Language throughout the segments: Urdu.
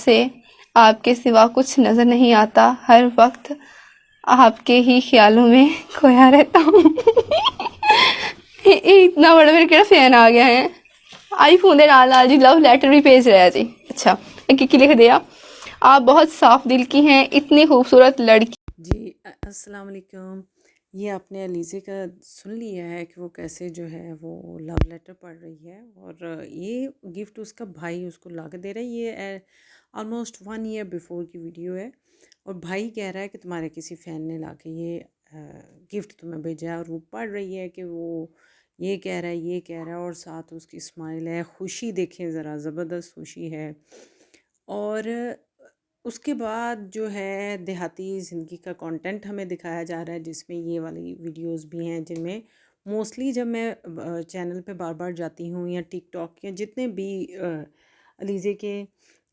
سے آپ کے سوا کچھ نظر نہیں آتا، ہر وقت آپ کے ہی خیالوں میں کھویا رہتا ہوں۔ اتنا بڑا میرا کہڑا فین آ گیا ہے۔ آئی فون دے نال نال جی لو لیٹر بھی بھیج رہا ہے جی۔ اچھا ایک لکھ دیا، آپ بہت صاف دل کی ہیں، اتنی خوبصورت لڑکی۔ جی السلام علیکم۔ یہ آپ نے علیزے کا سن لیا ہے کہ وہ کیسے جو ہے وہ لو لیٹر پڑھ رہی ہے، اور یہ گفٹ اس کا بھائی اس کو لا کے دے رہا ہے۔ یہ آلموسٹ 1 ایئر بیفور کی ویڈیو ہے، اور بھائی کہہ رہا ہے کہ تمہارے کسی فین نے لا کے یہ گفٹ تمہیں بھیجا ہے، اور وہ پڑھ رہی ہے کہ وہ یہ کہہ رہا ہے یہ کہہ رہا ہے، اور ساتھ اس کی اسمائل ہے، خوشی دیکھیں ذرا، زبردست خوشی ہے۔ اور اس کے بعد جو ہے دیہاتی زندگی کا کانٹینٹ ہمیں دکھایا جا رہا ہے، جس میں یہ والی ویڈیوز بھی ہیں، جن میں موسٹلی جب میں چینل پہ بار بار جاتی ہوں یا ٹک ٹاک یا جتنے بھی علیزے کے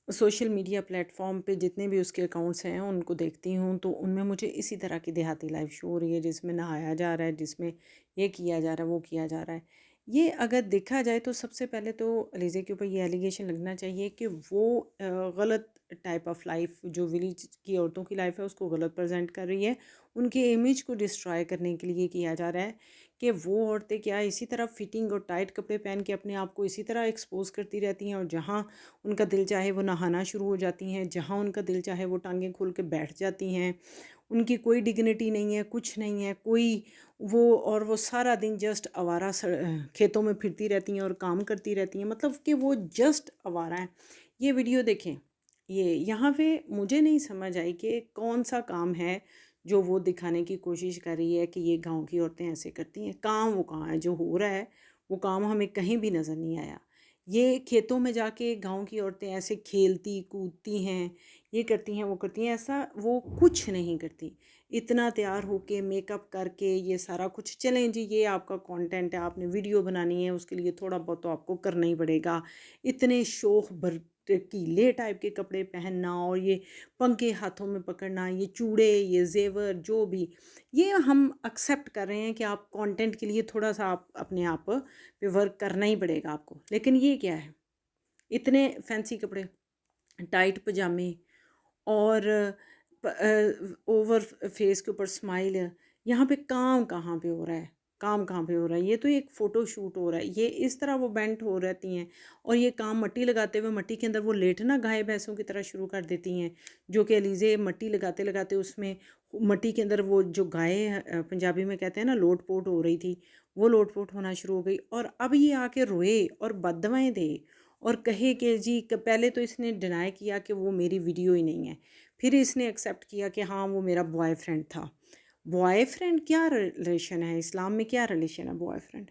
سوشل میڈیا پلیٹ فارم پہ جتنے بھی اس کے اکاؤنٹس ہیں ان کو دیکھتی ہوں، تو ان میں مجھے اسی طرح کی دیہاتی لائف شو ہو رہی ہے، جس میں نہایا جا رہا ہے، جس میں یہ کیا جا رہا ہے وہ کیا جا رہا ہے۔ یہ اگر دیکھا جائے تو سب سے پہلے تو علیزے کے اوپر یہ ایلیگیشن لگنا چاہیے کہ وہ غلط ٹائپ آف لائف جو ولیج کی عورتوں کی لائف ہے اس کو غلط پریزنٹ کر رہی ہے، ان کے امیج کو ڈسٹرائے کرنے کے لیے کیا جا رہا ہے کہ وہ عورتیں کیا اسی طرح فٹنگ اور ٹائٹ کپڑے پہن کے اپنے آپ کو اسی طرح ایکسپوز کرتی رہتی ہیں، اور جہاں ان کا دل چاہے وہ نہانا شروع ہو جاتی ہیں، جہاں ان کا دل چاہے وہ ٹانگیں کھول کے بیٹھ جاتی ہیں، ان کی کوئی ڈگنیٹی نہیں ہے، کچھ نہیں ہے کوئی اور وہ سارا دن جسٹ آوارہ کھیتوں میں پھرتی رہتی ہیں اور کام کرتی رہتی ہیں، مطلب کہ وہ جسٹ آوارہ ہیں۔ یہ ویڈیو دیکھیں، یہاں پہ مجھے نہیں سمجھ آئی کہ کون سا کام ہے جو وہ دکھانے کی کوشش کر رہی ہے کہ یہ گاؤں کی عورتیں ایسے کرتی ہیں۔ کام وہ کہاں ہے جو ہو رہا ہے، وہ کام ہمیں کہیں بھی نظر نہیں آیا۔ یہ کھیتوں میں جا کے گاؤں کی عورتیں ایسے کھیلتی کودتی ہیں، یہ کرتی ہیں وہ کرتی ہیں، ایسا وہ کچھ نہیں کرتی۔ اتنا تیار ہو کے میک اپ کر کے یہ سارا کچھ، چلیں جی یہ آپ کا کانٹینٹ ہے، آپ نے ویڈیو بنانی ہے، اس کے لیے تھوڑا بہت تو آپ کو کرنا ہی پڑے گا۔ اتنے شوخ برکیلے ٹائپ کے کپڑے پہننا اور یہ پنکھے ہاتھوں میں پکڑنا، یہ چوڑے، یہ زیور، جو بھی، یہ ہم ایکسیپٹ کر رہے ہیں کہ آپ کانٹینٹ کے لیے تھوڑا سا آپ اپنے آپ پہ ورک کرنا ہی پڑے گا آپ کو، لیکن یہ کیا ہے؟ اتنے فینسی کپڑے، ٹائٹ پجامے، اور اوور فیس کے اوپر اسمائل۔ یہاں پہ کام کہاں پہ ہو رہا ہے؟ کام کہاں پہ ہو رہا ہے؟ یہ تو ایک فوٹو شوٹ ہو رہا ہے۔ یہ اس طرح وہ بینٹ ہو رہتی ہیں، اور یہ کام مٹی لگاتے ہوئے مٹی کے اندر وہ لیٹنا گائے بھینسوں کی طرح شروع کر دیتی ہیں، جو کہ علیزے مٹی لگاتے لگاتے اس میں مٹی کے اندر وہ جو گائے پنجابی میں کہتے ہیں نا لوٹ پوٹ ہو رہی تھی، وہ لوٹ پوٹ ہونا شروع ہو گئی، اور اب یہ آ کے روئے اور بددعائیں دے اور کہے کہ جی پہلے تو اس نے ڈینائی کیا کہ وہ میری ویڈیو ہی نہیں ہے، پھر اس نے ایکسیپٹ کیا کہ ہاں وہ میرا بوائے فرینڈ تھا۔ بوائے فرینڈ کیا ریلیشن ہے؟ اسلام میں کیا ریلیشن ہے بوائے فرینڈ؟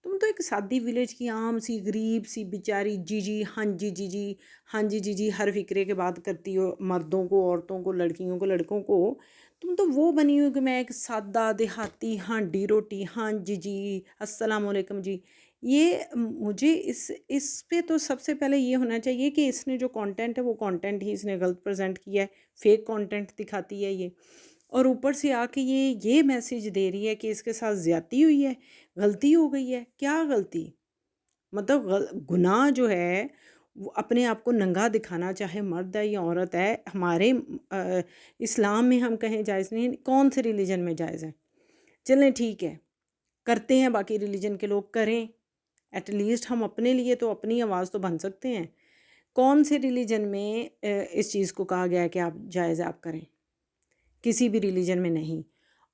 تم تو ایک سادی ولیج کی عام سی غریب سی بیچاری جی جی ہاں جی جی جی ہاں جی جی جی ہر فکرے کے بات کرتی ہو، مردوں کو، عورتوں کو، لڑکیوں کو، لڑکوں کو۔ تم تو وہ بنی ہو کہ میں ایک سادہ دیہاتی ہانڈی روٹی ہاں جی جی السلام علیکم جی۔ یہ مجھے اس پہ تو سب سے پہلے یہ ہونا چاہیے کہ اس نے جو کانٹینٹ ہے وہ کانٹینٹ ہی اس نے غلط پریزنٹ کیا ہے، فیک کانٹینٹ دکھاتی ہے یہ، اور اوپر سے آ کے یہ میسیج دے رہی ہے کہ اس کے ساتھ زیادتی ہوئی ہے، غلطی ہو گئی ہے۔ کیا غلطی؟ مطلب گناہ جو ہے وہ اپنے آپ کو ننگا دکھانا، چاہے مرد ہے یا عورت ہے، ہمارے اسلام میں ہم کہیں جائز نہیں، کون سے ریلیجن میں جائز ہے؟ چلیں ٹھیک ہے، کرتے ہیں باقی ریلیجن کے لوگ، کریں، ایٹ لیسٹ ہم اپنے لیے تو اپنی آواز تو بن سکتے ہیں۔ کون سے ریلیجن میں اس چیز کو کہا گیا ہے کہ آپ جائز آپ کریں؟ کسی بھی ریلیجن میں نہیں۔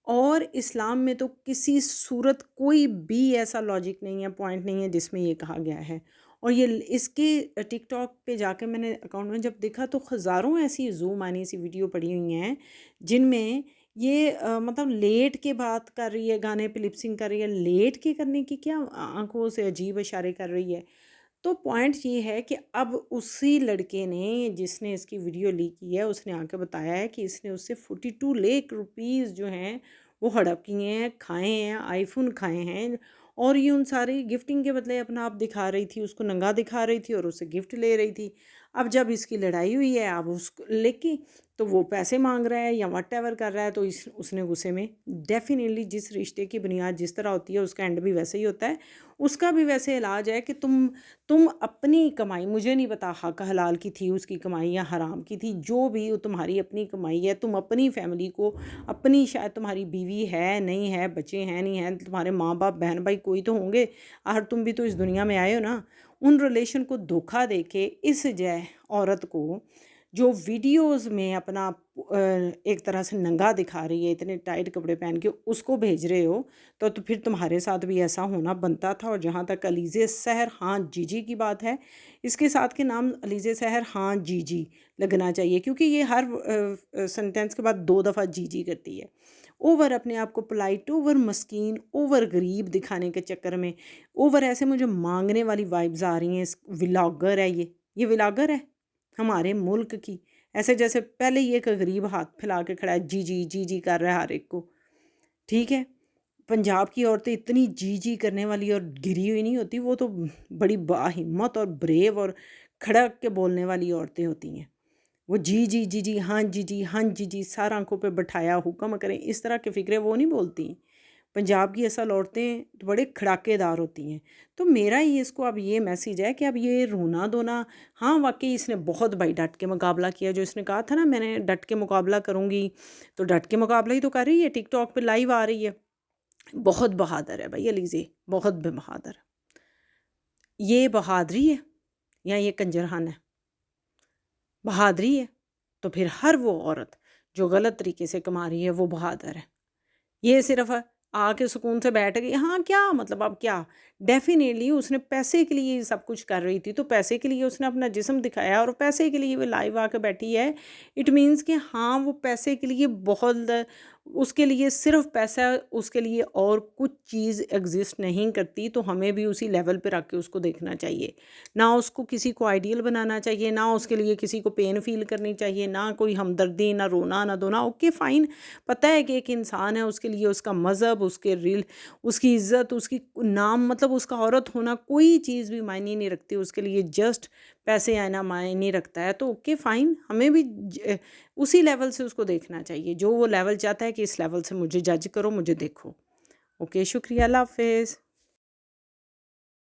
اور اسلام میں تو کسی صورت کوئی بھی ایسا لاجک نہیں ہے، پوائنٹ نہیں ہے جس میں یہ کہا گیا ہے۔ اور یہ اس کے ٹک ٹاک پہ جا کے میں نے اکاؤنٹ میں جب دیکھا تو ہزاروں ایسی زوم آنی سی ویڈیو پڑی ہوئی ہیں جن میں یہ مطلب لیٹ کے بات کر رہی ہے، گانے پہ لپسنگ کر رہی ہے، لیٹ کے کرنے کی کیا آنکھوں سے عجیب اشارے کر رہی ہے۔ تو پوائنٹ یہ ہے کہ اب اسی لڑکے نے جس نے اس کی ویڈیو لیک کی ہے، اس نے آ کے بتایا ہے کہ اس نے اس سے 42 لاکھ روپیز جو ہیں وہ ہڑپ کیے ہیں، کھائے ہیں، آئی فون کھائے ہیں، اور یہ ان ساری گفٹنگ کے بدلے اپنا آپ دکھا رہی تھی، اس کو ننگا دکھا رہی تھی اور اس سے گفٹ لے رہی تھی۔ اب جب اس کی لڑائی ہوئی ہے اب اس لے کے تو وہ پیسے مانگ رہا ہے یا وٹ ایور کر رہا ہے، تو اس نے غصے میں ڈیفینیٹلی جس رشتے کی بنیاد جس طرح ہوتی ہے اس کا اینڈ بھی ویسے ہی ہوتا ہے، اس کا بھی ویسے علاج ہے کہ تم اپنی کمائی، مجھے نہیں پتا حق حلال کی تھی اس کی کمائی یا حرام کی تھی، جو بھی تمہاری اپنی کمائی ہے، تم اپنی فیملی کو، اپنی شاید تمہاری بیوی ہے نہیں ہے، بچے ہیں نہیں ہیں، تمہارے ماں باپ بہن بھائی کوئی تو ہوں گے، آخر تم بھی تو اس دنیا میں آئے ہو نا، ان ریلیشن کو دھوکہ دے کے اس عورت کو جو ویڈیوز میں اپنا ایک طرح سے ننگا دکھا رہی ہے اتنے ٹائٹ کپڑے پہن کے، اس کو بھیج رہے ہو تو پھر تمہارے ساتھ بھی ایسا ہونا بنتا تھا۔ اور جہاں تک علیزہ سحر ہاں جی جی کی بات ہے، اس کے ساتھ کے نام علیزہ سحر ہاں جی جی لگنا چاہیے، کیونکہ یہ ہر سنٹینس کے بعد 2 دفعہ جی جی کرتی ہے، اوور اپنے آپ کو پلائٹ، اوور مسکین، اوور غریب دکھانے کے چکر میں، اوور ایسے مجھے مانگنے والی وائبز آ رہی ہیں، ولاگر ہے یہ ولاگر ہے ہمارے ملک کی، ایسے جیسے پہلے یہ ایک غریب ہاتھ پھیلا کے کھڑا ہے جی جی جی جی کر رہا ہے ہر ایک کو، ٹھیک ہے۔ پنجاب کی عورتیں اتنی جی جی کرنے والی اور گری ہوئی نہیں ہوتی، وہ تو بڑی باہمت اور بریو اور کھڑک کے بولنے والی عورتیں ہوتی ہیں، وہ جی جی جی جی ہاں جی جی ہاں جی جی سارا آنکھوں پہ بٹھایا حکم کریں اس طرح کے فکرے وہ نہیں بولتی۔ پنجاب کی اصل عورتیں بڑے کھڑاکے دار ہوتی ہیں۔ تو میرا ہی اس کو اب یہ میسیج ہے کہ اب یہ رونا دھونا، ہاں واقعی اس نے بہت بھائی ڈٹ کے مقابلہ کیا، جو اس نے کہا تھا نا میں نے ڈٹ کے مقابلہ کروں گی، تو ڈٹ کے مقابلہ ہی تو کر رہی ہے، ٹک ٹاک پہ لائیو آ رہی ہے، بہت بہادر ہے بھائی علیزہ، بہت بہادر۔ یہ بہادری ہے یا یہ کنجرہن ہے؟ بہادری ہے تو پھر ہر وہ عورت جو غلط طریقے سے کما رہی ہے وہ بہادر ہے۔ یہ صرف آ کے سکون سے بیٹھ گئی، ہاں کیا مطلب اب کیا، ڈیفینیٹلی اس نے پیسے کے لیے سب کچھ کر رہی تھی، تو پیسے کے لیے اس نے اپنا جسم دکھایا اور پیسے کے لیے وہ لائیو آ کے بیٹھی ہے، اٹ مینس کہ ہاں وہ پیسے کے لیے بہت، اس کے لیے صرف پیسہ، اس کے لیے اور کچھ چیز ایگزسٹ نہیں کرتی، تو ہمیں بھی اسی لیول پہ رکھ کے اس کو دیکھنا چاہیے، نہ اس کو کسی کو آئیڈیل بنانا چاہیے، نہ اس کے لیے کسی کو پین فیل کرنی چاہیے، نہ کوئی ہمدردی، نہ رونا نہ دھونا، اوکے فائن، پتہ ہے کہ ایک انسان ہے، اس کے لیے اس کا مذہب، اس کے اس کی عزت، اس کی نام، مطلب اس کا عورت ہونا کوئی چیز بھی معنی نہیں رکھتی، اس کے لیے جسٹ پیسے آنا معنی رکھتا ہے، تو اوکے فائن، ہمیں بھی اسی لیول سے اس کو دیکھنا چاہیے، جو وہ لیول چاہتا ہے کہ اس لیول سے مجھے جج کرو، مجھے دیکھو۔ اوکے شکریہ، اللہ حافظ۔